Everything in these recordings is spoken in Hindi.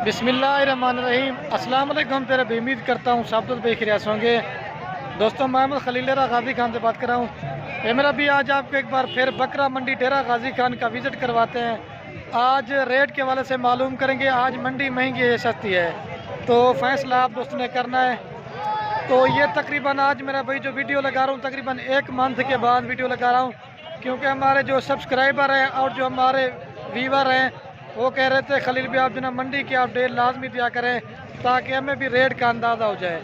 बिस्मिल्लाहिर्रहमानिर्रहीम। अस्सलाम वालेकुम। तेरे भी उम्मीद करता हूँ सब तो बेखिरियात होंगे। दोस्तों, मोहम्मद खलील डेरा गाजी खान से बात कर रहा हूँ। ये मेरा भी आज आपको एक बार फिर बकरा मंडी डेरा गाजी खान का विज़िट करवाते हैं। आज रेट के वाले से मालूम करेंगे आज मंडी महंगी है सस्ती है, तो फैसला आप दोस्तों ने करना है। तो ये तकरीबन आज मेरा भाई जो वीडियो लगा रहा हूँ तकरीबन 1 मंथ के बाद वीडियो लगा रहा हूँ, क्योंकि हमारे जो सब्सक्राइबर हैं और जो हमारे व्यूवर हैं वो कह रहे थे खलील भी आप जो ना मंडी की अपडेट लाजमी दिया करें ताकि हमें भी रेट का अंदाज़ा हो जाए।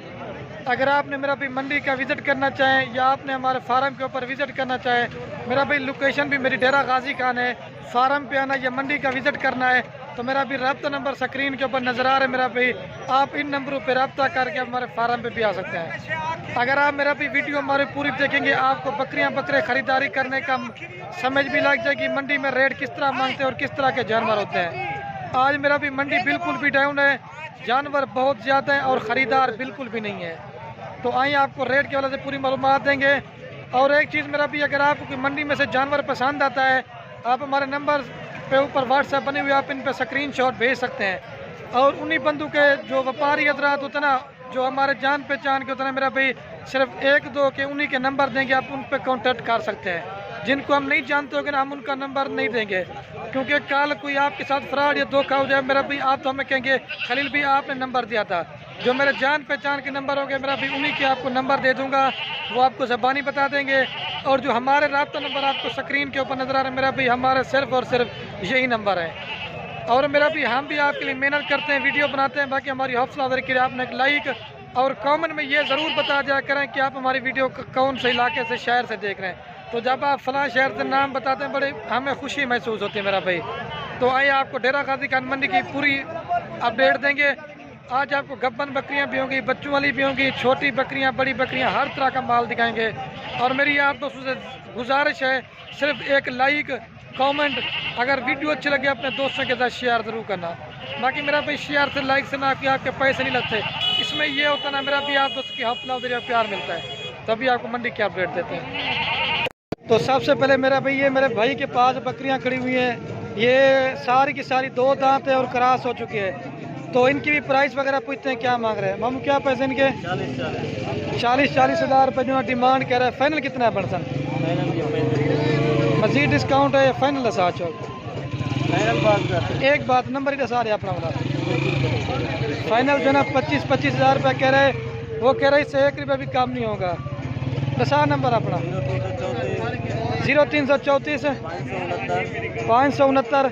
अगर आपने मेरा भी मंडी का विज़िट करना चाहें या आपने हमारे फार्म के ऊपर विज़िट करना चाहें, मेरा भाई लोकेशन भी मेरी डेरा गाजी खान है। फार्म पे आना या मंडी का विज़िट करना है तो मेरा भी रब्ता नंबर स्क्रीन के ऊपर नज़र आ रहा है। मेरा भाई आप इन नंबरों पर रब्ता करके हमारे फार्म पे भी आ सकते हैं। अगर आप मेरा भी वीडियो हमारे पूरी देखेंगे आपको बकरे ख़रीदारी करने का समझ भी लग जाएगी मंडी में रेट किस तरह मांगते हैं और किस तरह के जानवर होते हैं। आज मेरा भी मंडी बिल्कुल भी डाउन है, जानवर बहुत ज़्यादा हैं और ख़रीदार बिल्कुल भी नहीं है। तो आइए आपको रेट के वाले से पूरी मालूमात देंगे। और एक चीज़ मेरा भी, अगर आपको मंडी में से जानवर पसंद आता है आप हमारे नंबर पे ऊपर व्हाट्सएप बने हुए आप इन पर स्क्रीनशॉट भेज सकते हैं। और उन्हीं बंधु के जो व्यापारी हजरात होते हैं ना, जो हमारे जान पहचान के होते हैं, मेरा भाई सिर्फ 1-2 के उन्हीं के नंबर देंगे, आप उन पर कॉन्टेक्ट कर सकते हैं। जिनको हम नहीं जानते होंगे ना हम उनका नंबर नहीं देंगे, क्योंकि कल कोई आपके साथ फ्रॉड या धोखा हो जाए मेरा भाई आप तो हमें कहेंगे खलील भी आपने नंबर दिया था। जो मेरे जान पहचान के नंबर हो गए मेरा भी उन्हीं के आपको नंबर दे दूंगा, वो आपको ज़बानी बता देंगे। और जो हमारे राब्ता नंबर आपको स्क्रीन के ऊपर नज़र आ रहा है मेरा भी हमारे सिर्फ और सिर्फ यही नंबर है। और मेरा भी हम भी आपके लिए मेहनत करते हैं, वीडियो बनाते हैं। बाकी हमारी हौसला अफजाई के लिए आपने एक लाइक और कमेंट में ये ज़रूर बता दिया करें कि आप हमारी वीडियो कौन से इलाके से शहर से देख रहे हैं। तो जब आप फलां शहर से नाम बताते हैं बड़े हमें खुशी महसूस होती है मेरा भाई। तो आइए आपको डेरा गाजी खान मंडी की पूरी अपडेट देंगे। आज आपको गब्बन बकरियां भी होंगी, बच्चों वाली भी होंगी, छोटी बकरियां, बड़ी बकरियां, हर तरह का माल दिखाएंगे। और मेरी आप दोस्तों से गुजारिश है सिर्फ एक लाइक कमेंट, अगर वीडियो अच्छी लगे अपने दोस्तों के साथ शेयर ज़रूर करना। बाकी मेरा भाई शेयर से लाइक से ना कि आपके पैसे नहीं लगते, इसमें ये होता ना मेरा भी आप दोस्तों की हौसला अफजाई प्यार मिलता है, तभी आपको मंडी की अपडेट देते हैं। तो सबसे पहले मेरा भाई ये मेरे भाई के पास बकरियां खड़ी हुई हैं, ये सारी की सारी 2 दांत है और क्रॉस हो चुकी है। तो इनकी भी प्राइस वगैरह पूछते हैं क्या मांग रहे हैं मामू, क्या पैसे इनके? 40 हज़ार रुपये जो डिमांड कह रहा है। फाइनल कितना है बड़सन? मजीद डिस्काउंट है या फाइनल है? साथ एक बात नंबर ही दसा रहे अपना वाला फाइनल जो ना 25 हज़ार रुपये कह रहे हैं, वो कह रहे इससे 1 रुपये भी कम नहीं होगा। दसा नंबर अपना 0334 569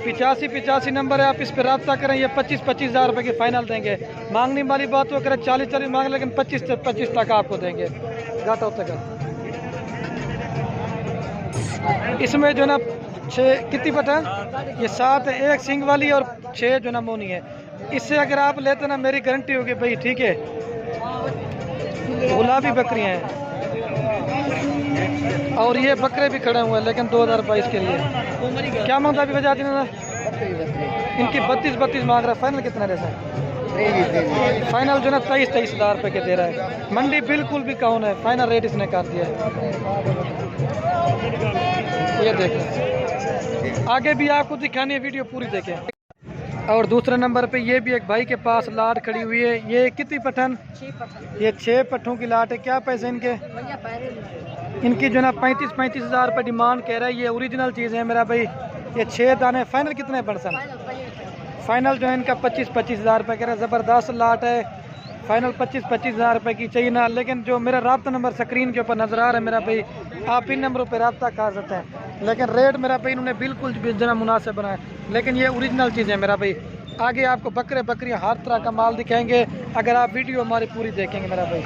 85 नंबर है, आप इस पर रब्ता करें। ये 25 हज़ार रुपये की फ़ाइनल देंगे। मांगने वाली बात वो करें 40 मांग, लेकिन 25 तक आपको देंगे घाटा तक। इसमें जो ना 6 कितनी पता है, ये 7 है, 1 सिंग वाली और 6 जो ना मोनी है। इससे अगर आप लेते ना मेरी गारंटी होगी भाई, ठीक है। गुलाबी बकरियाँ हैं और ये बकरे भी खड़े हुए हैं, लेकिन 2022 के लिए क्या मांगता अभी बजा देना? इनकी 32 मांग रहा है। फाइनल कितना रहता? फाइनल जो ना 23 हज़ार रुपये के दे रहा है। मंडी बिल्कुल भी काउन है, फाइनल रेट इसने कर दिया है। ये देखें, आगे भी आपको दिखानी है, वीडियो पूरी देखें। और दूसरे नंबर पे ये भी एक भाई के पास लाट खड़ी हुई है। ये कितनी पठन? ये 6 पट्ठों की लाट है। क्या पैसे इनके? इनकी जो ना 35 हज़ार रुपये डिमांड कह रहा है। ये ओरिजिनल चीज़ है मेरा भाई। ये 6 दाने। फाइनल कितने परसेंट? फाइनल जो है इनका 25 हज़ार रुपये कह रहा है। ज़बरदस्त लाट है। फाइनल 25 हज़ार रुपये की चाहिए ना, लेकिन जो मेरा रब्ता नंबर स्क्रीन के ऊपर नज़र आ रहा है मेरा भाई, आप इन नंबरों पर रब्ता कर सकते हैं। लेकिन रेट मेरा भाई इन्होंने बिल्कुल जना मुनासिब बनाया, लेकिन ये ओरिजिनल चीज़ है मेरा भाई। आगे आपको बकरियाँ हर तरह का माल दिखाएंगे अगर आप वीडियो हमारी पूरी देखेंगे मेरा भाई।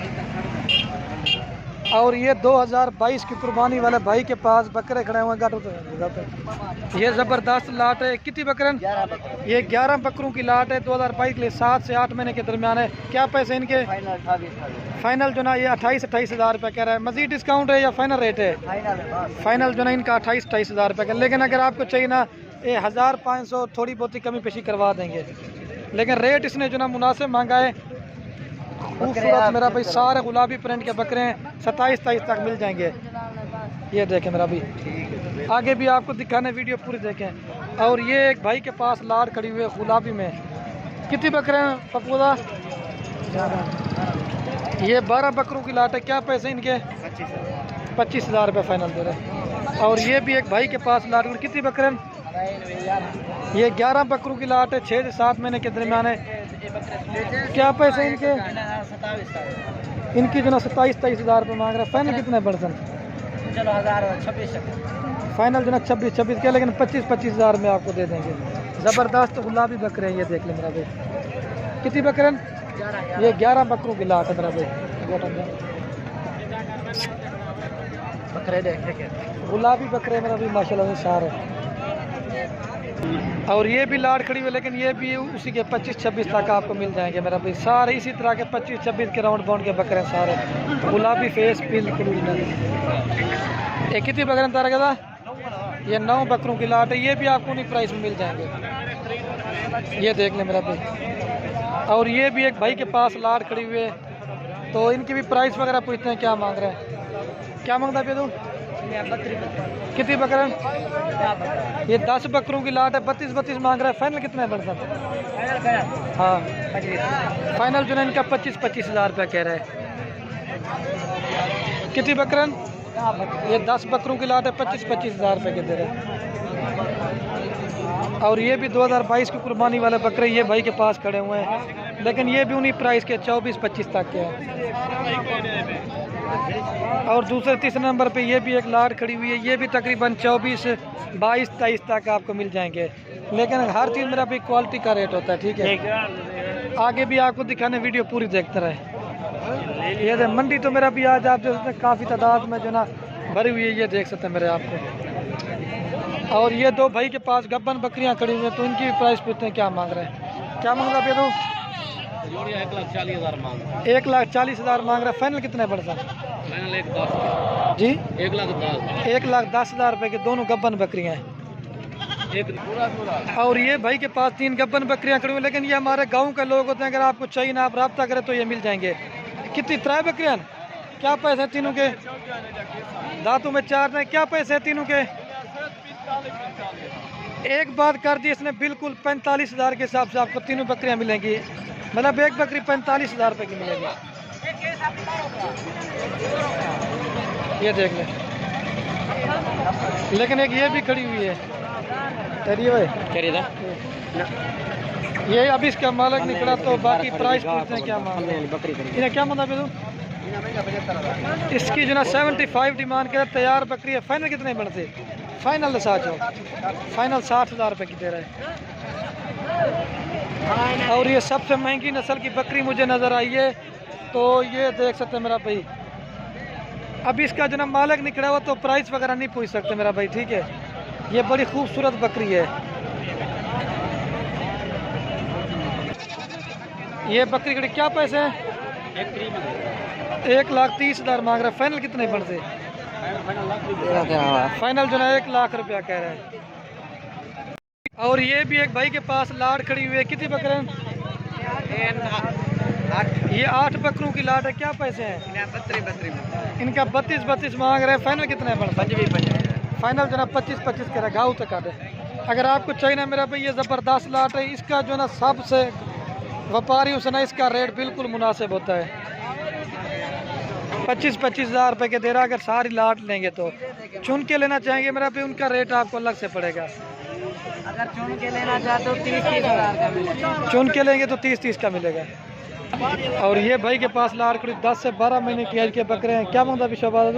और ये 2022 की कुर्बानी वाले भाई के पास बकरे खड़े हुए हैं। ये ज़बरदस्त लाट है। कितनी बकरन? ये 11 बकरों की लाट है। 2022 के लिए 7 से 8 महीने के दरमियान है। क्या पैसे इनके? फाइनल जो ना ये 28 हज़ार रुपये कह रहा है। मजीद डिस्काउंट है या फाइनल रेट है? फाइनल जो ना इनका 28 हज़ार रुपये का। लेकिन अगर आपको चाहिए ना ये 1500 थोड़ी बहुत ही कमी पेशी करवा देंगे, लेकिन रेट इसने जो ना मुनासिब मांगा है। खूबसूरत मेरा भाई सारे गुलाबी प्रिंट के बकरे हैं। 27 तक मिल जाएंगे। ये देखें मेरा भाई, आगे भी आपको दिखाने वीडियो पूरी देखें। और ये एक भाई के पास लाट खड़ी हुई है गुलाबी में, कितनी बकरे हैं पप्पूदा? ये 12 बकरों की लाट है। क्या पैसे इनके? 25,000 रुपये फाइनल दे रहे हैं। और ये भी एक भाई के पास लाट, कितनी बकरे हैं? ये 11 बकरों की लाट है, 6 से 7 महीने के दरमियान है। क्या पैसे इनके? इनकी जो ना 27,000 रुपये मांग रहे हैं। फाइनल कितने परसेंट? चलो 26 फाइनल जो ना 26 के, लेकिन 25,000 में आपको दे देंगे। ज़बरदस्त गुलाबी बकरे हैं ये, देख लें मेरा भाई। कितनी बकरे हैं? ये 11 बकरों की लाट है मेरा भाई। बकरे देखे गुलाबी बकरे मेरा भी माशाल्लाह से सार है। और ये भी लाट खड़ी हुई, लेकिन ये भी उसी के 25-26 तक आपको मिल जाएंगे मेरा भाई। सारे इसी तरह के 25-26 के राउंड बाउंड के बकरे हैं सारे, गुलाबी फेस बिल्कुल। एक कितनी बकरे तारा का? ये 9 बकरों की लाट है। ये भी आपको उन्हीं प्राइस में मिल जाएंगे। ये देख लें मेरा भाई। और ये भी एक भाई के पास लाट खड़ी हुई है, तो इनकी भी प्राइस वगैरह पूछते हैं क्या मांग रहे हैं। क्या मांगता है तू? कितनी बकरे? ये 10 बकरों की लाट है, 32 मांग रहा है। फाइनल कितना है बड़ा? हाँ फाइनल जो है इनका 25,000 रुपया कह रहा है। कितनी बकरन? ये 10 बकरों की लाट है, 25,000 रुपये के दे रहे हैं। और ये भी 2022 की कुर्बानी वाले बकरे ये भाई के पास खड़े हुए हैं, लेकिन ये भी उन्हीं प्राइस के 24-25 तक के हैं। और दूसरे तीसरे नंबर पे ये भी एक लाट खड़ी हुई है। ये भी तकरीबन 24-22-23 तक आपको मिल जाएंगे, लेकिन हर चीज़ मेरा भी क्वालिटी का रेट होता है। ठीक है, आगे भी आपको दिखाने, वीडियो पूरी देखते रहे। ये मंडी तो मेरा भी आज आप जो काफ़ी तादाद में जो ना भरी हुई है, ये देख सकते हैं मेरे आपको। और ये 2 भाई के पास गब्बन बकरियां खड़ी हुई हैं, तो इनकी भी प्राइस पूछते हैं क्या मांग रहे हैं। क्या मांग रहा है भैया? 1,40,000 मांग 1,40,000 मांग रहा है। फाइनल कितने पड़ता? फाइनल 1,10 जी 1,10,000 1,10,000 रुपये के दोनों गब्बन बकरियां हैं। और ये भाई के पास 3 गब्बन बकरियां खड़ी हुई, लेकिन ये हमारे गांव के लोग होते हैं, अगर आपको चाहिए ना आप रब्ता करें तो ये मिल जाएंगे। कितनी? 3 बकरियां। क्या पैसे हैं तीनों के? दांतों में 4 हैं। क्या पैसे हैं तीनों के? एक बात कर दी इसने, बिल्कुल 45,000 के हिसाब से आपको तीनों बकरियां मिलेंगी। मतलब एक बकरी 45,000 रुपये की मिलेगी। ये देख लें। लेकिन एक ये भी खड़ी हुई है भाई, ये अभी इसका मालिक निकला, तो बाकी प्राइस पूछते हैं क्या मांग इन्हें। क्या मांगा तू? इसकी जो ना 75 डिमांड करे, तैयार बकरी है। फाइनल कितने बढ़ते? फाइनल 60,000 रुपये की दे रहा है। और ये सबसे महंगी नस्ल की बकरी मुझे नज़र आई है, तो ये देख सकते हैं मेरा भाई। अभी इसका जो ना मालिक निकला हुआ, तो प्राइस वगैरह नहीं पूछ सकते मेरा भाई। ठीक है, ये बड़ी खूबसूरत बकरी है। ये बकरी कड़ी क्या पैसे हैं? 1,30,000 मांग रहा है। फाइनल कितने बढ़ते? फाइनल जो ना 1 लाख रुपया कह रहे हैं। और ये भी एक भाई के पास लाट खड़ी हुई है। कितनी बकरे हैं? ये 8 बकरों की लाट है। क्या पैसे हैं? 32 इनका 32 मांग रहे हैं। फाइनल कितने है? फाइनल जो ना 25 कह रहा है। घाव तक आते। अगर आपको चाहिए ना मेरा भाई, ये ज़बरदस्त लाट है। इसका जो ना सबसे व्यापारियों से ना इसका रेट बिल्कुल मुनासिब होता है। 25,000 रुपये के दे रहा। अगर सारी लाट लेंगे तो चुन के लेना चाहेंगे मेरा भाई, उनका रेट आपको अलग से पड़ेगा। अगर चुन के लेना चाहते हो 30,000 का मिलेगा। चुन के लेंगे तो 30 का मिलेगा। और ये भाई के पास लाट खड़ी 10 से 12 महीने की एज के बकरे हैं। क्या मांगता विश्व बात?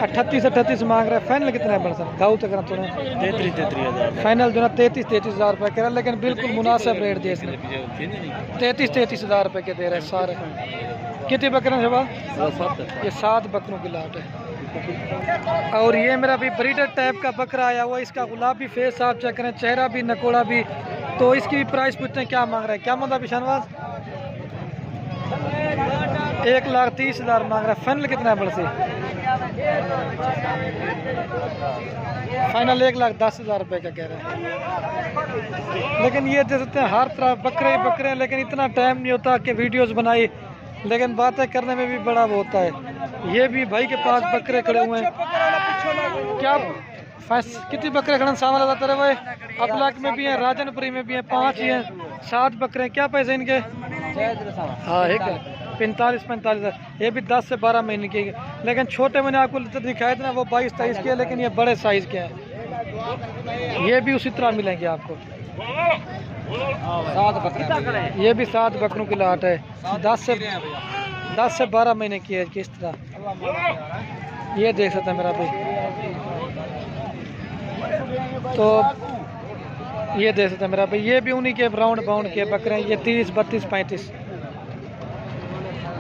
38 मांग रहा है। फाइनल कितना है बड़ा? गाँव तक तो 33,000 फाइनल जो ना 33,000 रुपये कह रहा है, लेकिन बिल्कुल मुनासिब रेट दिए इसने। 33,000 रुपये के दे रहे हैं सारे। कितने बकरे हैं? ये 7 बकरों की लाट है। और ये मेरा भी ब्रीडर टाइप का बकरा आया हुआ। इसका गुलाबी फेस आप चेक करें, चेहरा भी नकोड़ा भी। तो इसकी भी प्राइस पूछते हैं क्या मांग रहा है। क्या मांगा भी शानवाज? 1,30,000 मांग रहा है। फाइनल कितना है बड़े? फाइनल 1,10,000 रुपये का कह रहे हैं। लेकिन ये दे सकते हैं हर तरह बकरे ही बकरे हैं, लेकिन इतना टाइम नहीं होता कि वीडियोस बनाई, लेकिन बातें करने में भी बड़ा वो होता है। ये भी भाई के पास बकरे खड़े हुए हैं। क्या कितनी बकरे खड़न सामान लाते रहे भाई? अबलाक में भी हैं, राजनपुरी में भी हैं, 5 ही हैं, 7 बकरे। क्या पैसे इनके? हाँ एक 45-45 ये भी 10 से 12 महीने की। लेकिन छोटे मैंने आपको दिखाए थे ना, वो 22-23 के हैं, लेकिन ये बड़े साइज़ के हैं। ये भी उसी तरह मिलेंगे आपको। 7 बकरे, ये भी 7 बकरों की लाट है, 10 से 12 महीने की है। किस तरह ये देख सकते हैं मेरा भाई। तो ये देख सकते हैं मेरा भाई, ये भी उन्हीं के राउंड बाउंड के बकरे हैं। ये 30, 32, 35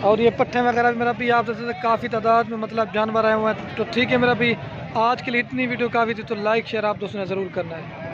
और ये पट्ठे वगैरह मेरा भी आप जैसे काफ़ी तादाद में मतलब जानवर आए हुए हैं। तो ठीक है मेरा भी, आज के लिए इतनी वीडियो काफ़ी थी। तो लाइक शेयर आप दोस्तों ने ज़रूर करना है।